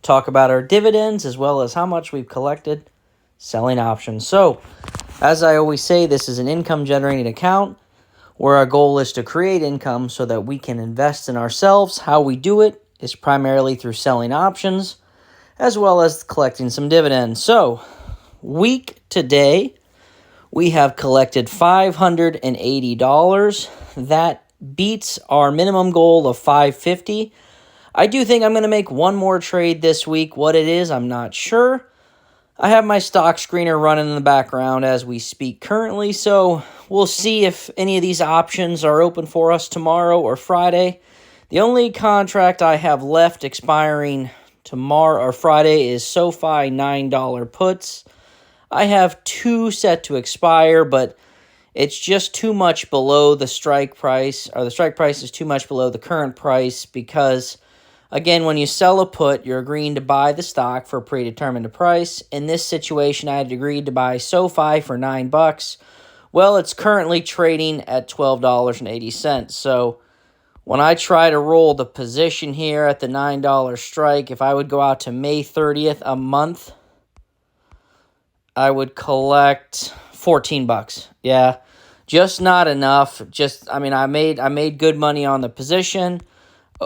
talk about our dividends as well as how much we've collected selling options. So, as I always say, this is an income generating account where our goal is to create income so that we can invest in ourselves. How we do it is primarily through selling options as well as collecting some dividends. So, week today, we have collected $580. That beats our minimum goal of $550. I do think I'm going to make one more trade this week. What it is, I'm not sure. I have my stock screener running in the background as we speak currently, so we'll see if any of these options are open for us tomorrow or Friday. The only contract I have left expiring tomorrow or Friday is SoFi $9 puts. I have 2 set to expire, but it's just too much below the strike price, or the strike price is too much below the current price because, again, when you sell a put, you're agreeing to buy the stock for a predetermined price. In this situation, I had agreed to buy SoFi for $9. Well, it's currently trading at $12.80. So when I try to roll the position here at the $9 strike, if I would go out to May 30th a month, I would collect $14. Yeah, just not enough. I made good money on the position.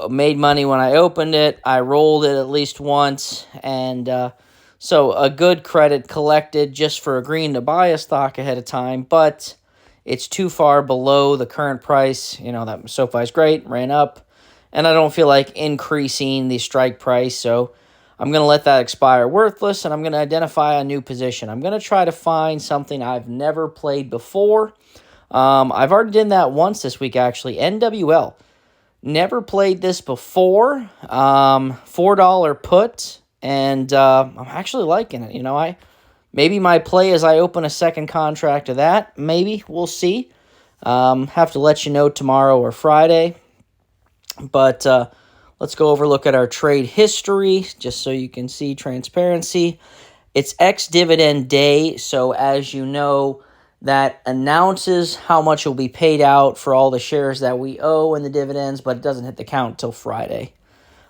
Made money when I opened it. I rolled it at least once, and so a good credit collected just for agreeing to buy a stock ahead of time, but it's too far below the current price. That SoFi is great, ran up, and I don't feel like increasing the strike price, so I'm going to let that expire worthless, and I'm going to identify a new position. I'm going to try to find something I've never played before. I've already done that once this week, actually. NWL. Never played this before. $4 put, and I'm actually liking it. Maybe my play is I open a second contract of that. Maybe. We'll see. Have to let you know tomorrow or Friday. But let's go look at our trade history just so you can see transparency. It's ex-dividend day, so as you know, that announces how much will be paid out for all the shares that we owe in the dividends, but it doesn't hit the count until Friday.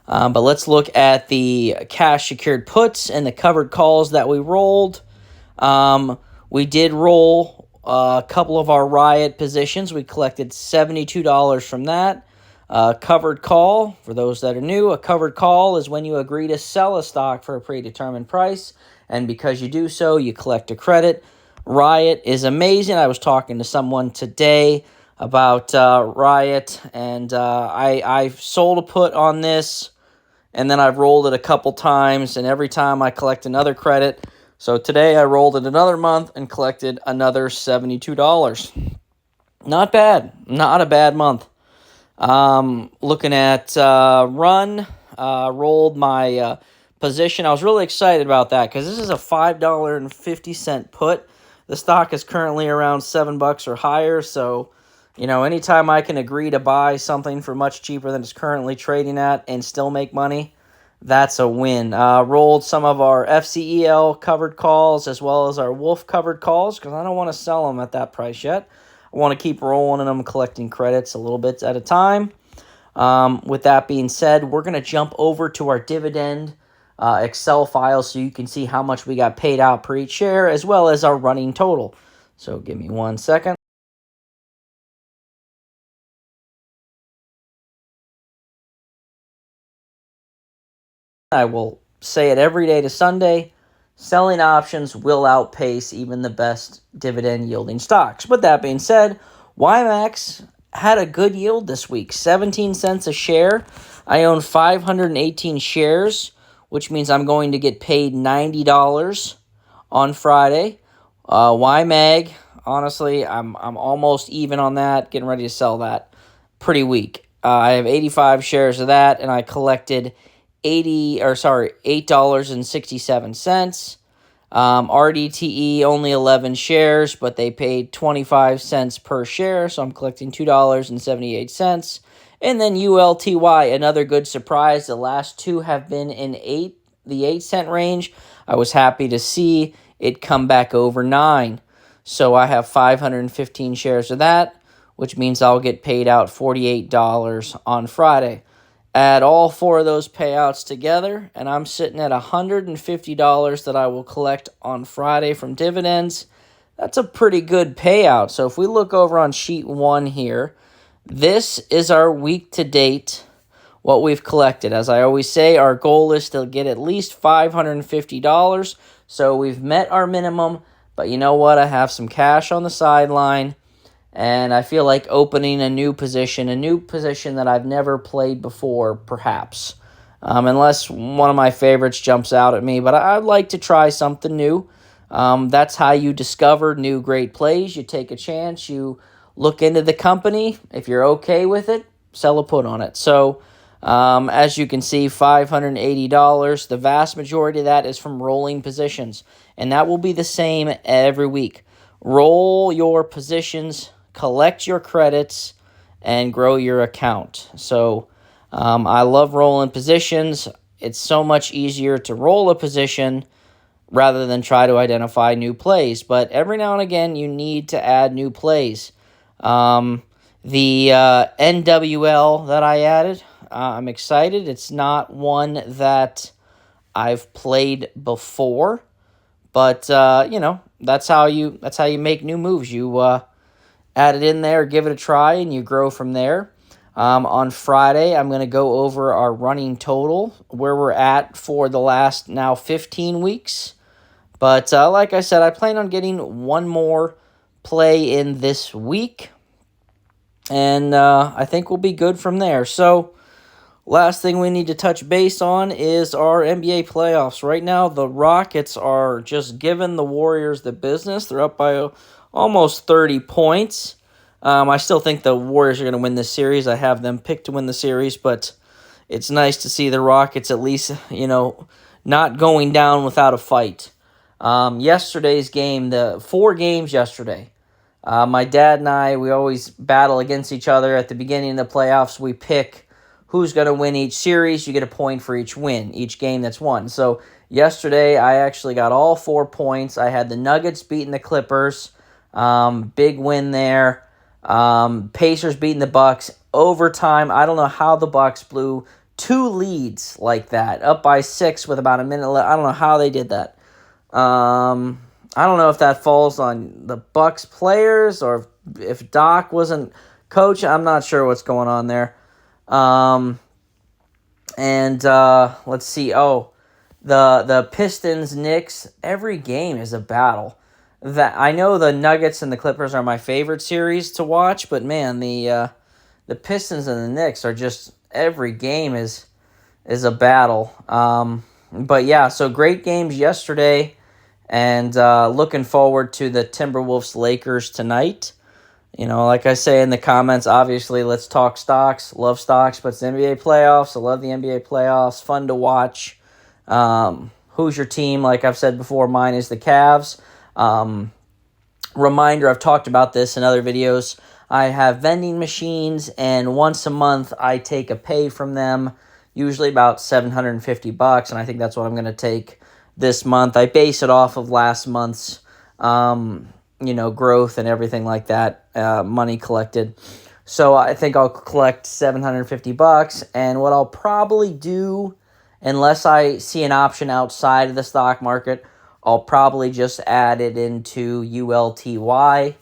But let's look at the cash secured puts and the covered calls that we rolled. We did roll a couple of our Riot positions. We collected $72 from that. Covered call, for those that are new, a covered call is when you agree to sell a stock for a predetermined price, and because you do so, you collect a credit. Riot is amazing. I was talking to someone today about Riot, and I've sold a put on this, and then I've rolled it a couple times, and every time I collect another credit. So today I rolled it another month and collected another $72. Not bad. Not a bad month. Looking at run, rolled my position. I was really excited about that because this is a $5.50 put. The stock is currently around $7 or higher, so anytime I can agree to buy something for much cheaper than it's currently trading at and still make money, that's a win. Rolled some of our FCEL covered calls as well as our Wolf covered calls because I don't want to sell them at that price yet. I want to keep rolling in them, collecting credits a little bit at a time. With that being said, we're going to jump over to our dividend Excel file so you can see how much we got paid out per each share as well as our running total. So give me 1 second. I will say it every day to Sunday. Selling options will outpace even the best dividend yielding stocks. But that being said, YMAX had a good yield this week, 17 cents a share. I own 518 shares, which means I'm going to get paid $90 on Friday. YMAG, honestly, I'm almost even on that, getting ready to sell that. Pretty weak. I have 85 shares of that, and I collected $8.67. RDTE, only 11 shares, but they paid 25 cents per share, so I'm collecting $2.78. And then ULTY, another good surprise. The last two have been in the 8-cent range. I was happy to see it come back over 9. So I have 515 shares of that, which means I'll get paid out $48 on Friday. Add all four of those payouts together, and I'm sitting at $150 that I will collect on Friday from dividends. That's a pretty good payout. So if we look over on sheet 1 here, this is our week to date, what we've collected. As I always say, our goal is to get at least $550. So we've met our minimum, but you know what? I have some cash on the sideline, and I feel like opening a new position that I've never played before, perhaps. Unless one of my favorites jumps out at me, but I'd like to try something new. That's how you discover new great plays. You take a chance, you look into the company. If you're okay with it, sell a put on it. So, as you can see, $580. The vast majority of that is from rolling positions, and that will be the same every week. Roll your positions, collect your credits, and grow your account. So, I love rolling positions. It's so much easier to roll a position rather than try to identify new plays. But every now and again, you need to add new plays. The NWL that I added, I'm excited. It's not one that I've played before, but that's how you make new moves. You add it in there, give it a try, and you grow from there. On Friday, I'm going to go over our running total, where we're at for the last now 15 weeks. But like I said, I plan on getting one more play in this week, and I think we'll be good from there. So, last thing we need to touch base on is our NBA playoffs. Right now, the Rockets are just giving the Warriors the business. They're up by almost 30 points. I still think the Warriors are going to win this series. I have them picked to win the series, but it's nice to see the Rockets at least, not going down without a fight. Yesterday's game, the 4 games yesterday, my dad and I, we always battle against each other. At the beginning of the playoffs, we pick who's going to win each series. You get a point for each win, each game that's won. So yesterday, I actually got all 4 points. I had the Nuggets beating the Clippers. Big win there. Pacers beating the Bucks. Overtime, I don't know how the Bucks blew 2 leads like that, up by 6 with about a minute left. I don't know how they did that. I don't know if that falls on the Bucks players or if Doc wasn't coach. I'm not sure what's going on there. Let's see. Oh, the Pistons, Knicks, every game is a battle. That I know the Nuggets and the Clippers are my favorite series to watch, but man, the Pistons and the Knicks are just, every game is a battle. But yeah, so great games yesterday, and looking forward to the Timberwolves Lakers tonight. Like I say in the comments, obviously, let's talk stocks. Love stocks, but it's the NBA playoffs. I love the NBA playoffs. Fun to watch. Who's your team? Like I've said before, mine is the Cavs. Reminder, I've talked about this in other videos. I have vending machines, and once a month, I take a pay from them, usually about $750, and I think that's what I'm going to take this month. I base it off of last month's growth and everything like that, money collected. So I think I'll collect $750, and what I'll probably do, unless I see an option outside of the stock market, I'll probably just add it into ULTY,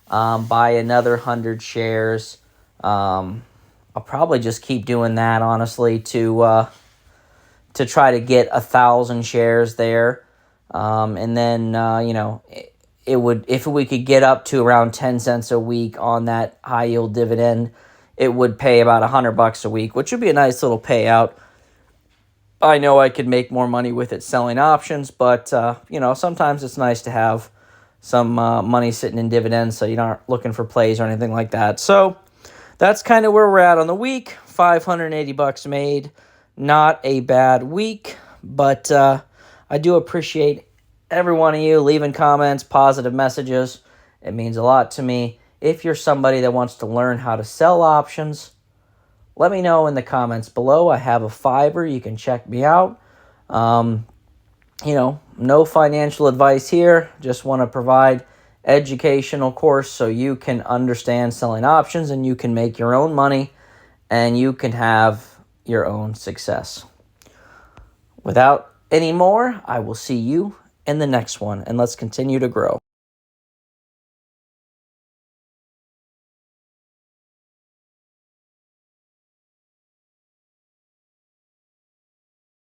buy another 100 shares. I'll probably just keep doing that, honestly, to try to get 1,000 shares there. And then, it would, if we could get up to around 10 cents a week on that high yield dividend, it would pay about $100 a week, which would be a nice little payout. I know I could make more money with it selling options, but, sometimes it's nice to have some money sitting in dividends so you're not looking for plays or anything like that. So that's kind of where we're at on the week. $580 made. Not a bad week, but I do appreciate every one of you leaving comments, positive messages. It means a lot to me. If you're somebody that wants to learn how to sell options, let me know in the comments below. I have a Fiverr. You can check me out. No financial advice here. Just want to provide educational course so you can understand selling options and you can make your own money and you can have, your own success. Without any more, I will see you in the next one, and let's continue to grow.